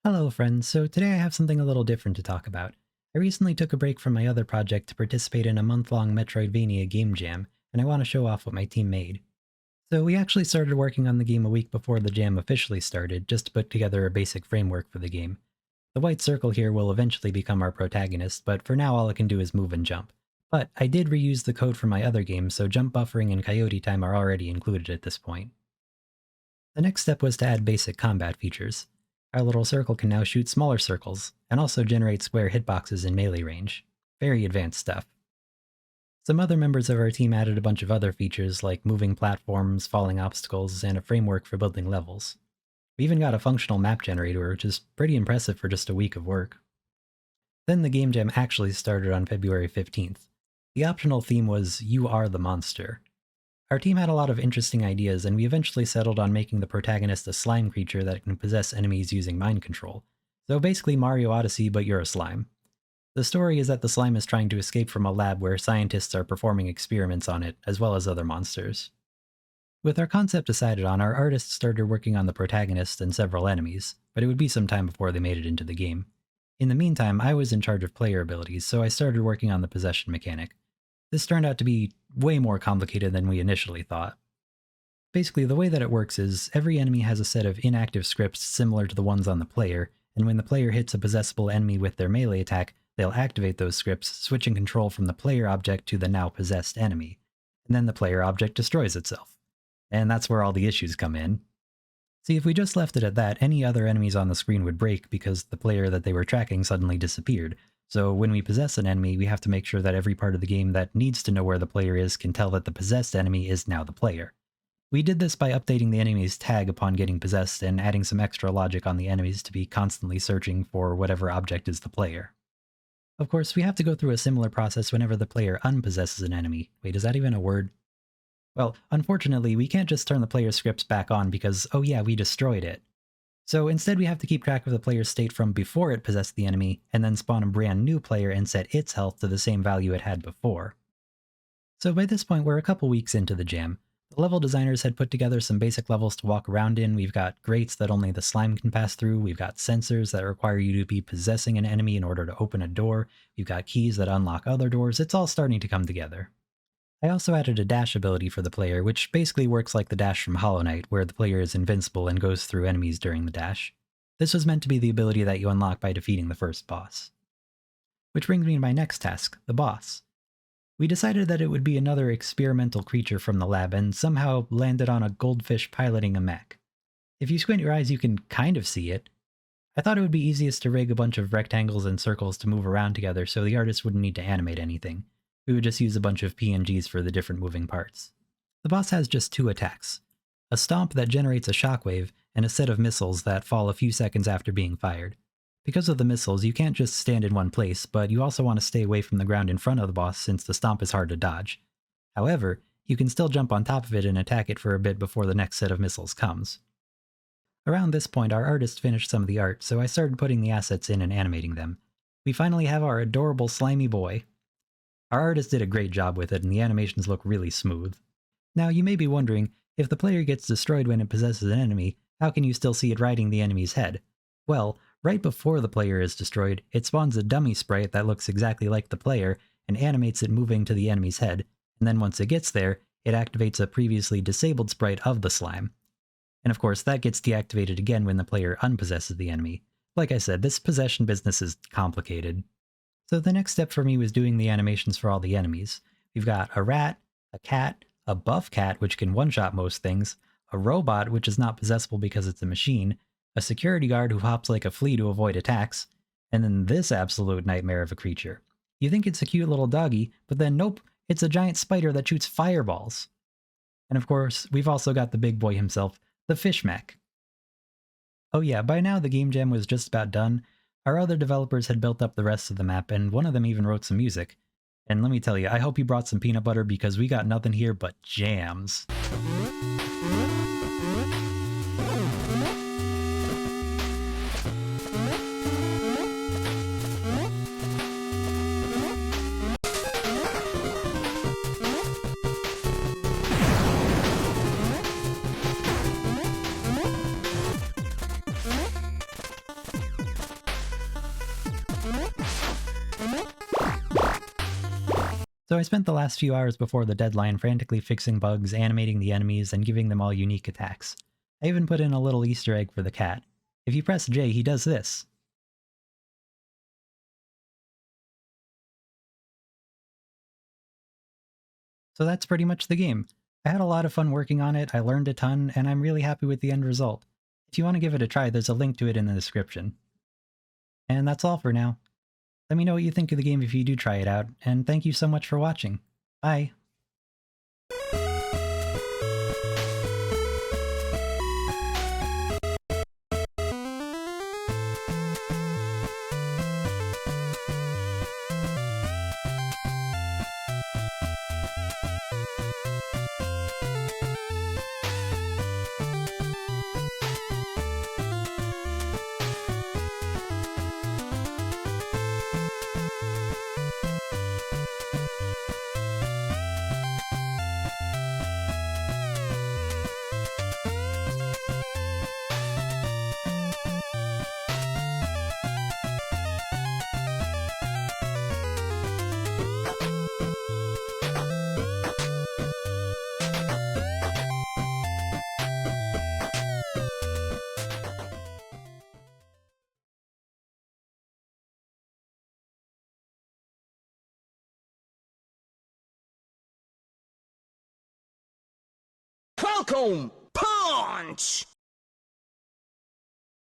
Hello friends, so today I have something a little different to talk about. I recently took a break from my other project to participate in a month-long Metroidvania game jam, and I want to show off what my team made. So we actually started working on the game a week before the jam officially started, just to put together a basic framework for the game. The white circle here will eventually become our protagonist, but for now all it can do is move and jump. But I did reuse the code from my other game, so jump buffering and coyote time are already included at this point. The next step was to add basic combat features. Our little circle can now shoot smaller circles, and also generate square hitboxes in melee range. Very advanced stuff. Some other members of our team added a bunch of other features like moving platforms, falling obstacles, and a framework for building levels. We even got a functional map generator, which is pretty impressive for just a week of work. Then the game jam actually started on February 15th. The optional theme was "You Are the Monster." Our team had a lot of interesting ideas, and we eventually settled on making the protagonist a slime creature that can possess enemies using mind control. So basically Mario Odyssey, but you're a slime. The story is that the slime is trying to escape from a lab where scientists are performing experiments on it, as well as other monsters. With our concept decided on, our artists started working on the protagonist and several enemies, but it would be some time before they made it into the game. In the meantime, I was in charge of player abilities, so I started working on the possession mechanic. This turned out to be way more complicated than we initially thought. Basically, the way that it works is every enemy has a set of inactive scripts similar to the ones on the player, and when the player hits a possessable enemy with their melee attack, they'll activate those scripts, switching control from the player object to the now possessed enemy. And then the player object destroys itself. And that's where all the issues come in. See, if we just left it at that, any other enemies on the screen would break because the player that they were tracking suddenly disappeared. So when we possess an enemy, we have to make sure that every part of the game that needs to know where the player is can tell that the possessed enemy is now the player. We did this by updating the enemy's tag upon getting possessed and adding some extra logic on the enemies to be constantly searching for whatever object is the player. Of course, we have to go through a similar process whenever the player unpossesses an enemy. Wait, is that even a word? Well, unfortunately, we can't just turn the player's scripts back on because, oh yeah, we destroyed it. So instead we have to keep track of the player's state from before it possessed the enemy, and then spawn a brand new player and set its health to the same value it had before. So by this point we're a couple weeks into the jam. The level designers had put together some basic levels to walk around in. We've got grates that only the slime can pass through, we've got sensors that require you to be possessing an enemy in order to open a door, we've got keys that unlock other doors. It's all starting to come together. I also added a dash ability for the player, which basically works like the dash from Hollow Knight, where the player is invincible and goes through enemies during the dash. This was meant to be the ability that you unlock by defeating the first boss. Which brings me to my next task, the boss. We decided that it would be another experimental creature from the lab, and somehow landed on a goldfish piloting a mech. If you squint your eyes you can kind of see it. I thought it would be easiest to rig a bunch of rectangles and circles to move around together so the artist wouldn't need to animate anything. We would just use a bunch of PNGs for the different moving parts. The boss has just two attacks. A stomp that generates a shockwave, and a set of missiles that fall a few seconds after being fired. Because of the missiles, you can't just stand in one place, but you also want to stay away from the ground in front of the boss since the stomp is hard to dodge. However, you can still jump on top of it and attack it for a bit before the next set of missiles comes. Around this point, our artist finished some of the art, so I started putting the assets in and animating them. We finally have our adorable slimy boy. Our artist did a great job with it, and the animations look really smooth. Now, you may be wondering, if the player gets destroyed when it possesses an enemy, how can you still see it riding the enemy's head? Well, right before the player is destroyed, it spawns a dummy sprite that looks exactly like the player, and animates it moving to the enemy's head, and then once it gets there, it activates a previously disabled sprite of the slime. And of course, that gets deactivated again when the player unpossesses the enemy. Like I said, this possession business is complicated. So the next step for me was doing the animations for all the enemies. We've got a rat, a cat, a buff cat which can one-shot most things, a robot which is not possessable because it's a machine, a security guard who hops like a flea to avoid attacks, and then this absolute nightmare of a creature. You think it's a cute little doggy, but then nope, it's a giant spider that shoots fireballs. And of course, we've also got the big boy himself, the fish mech. Oh yeah, by now the game jam was just about done. Our other developers had built up the rest of the map, and one of them even wrote some music. And let me tell you, I hope you brought some peanut butter because we got nothing here but jams. So I spent the last few hours before the deadline frantically fixing bugs, animating the enemies, and giving them all unique attacks. I even put in a little Easter egg for the cat. If you press J, he does this. So that's pretty much the game. I had a lot of fun working on it, I learned a ton, and I'm really happy with the end result. If you want to give it a try, there's a link to it in the description. And that's all for now. Let me know what you think of the game if you do try it out, and thank you so much for watching. Bye! Falcon Punch!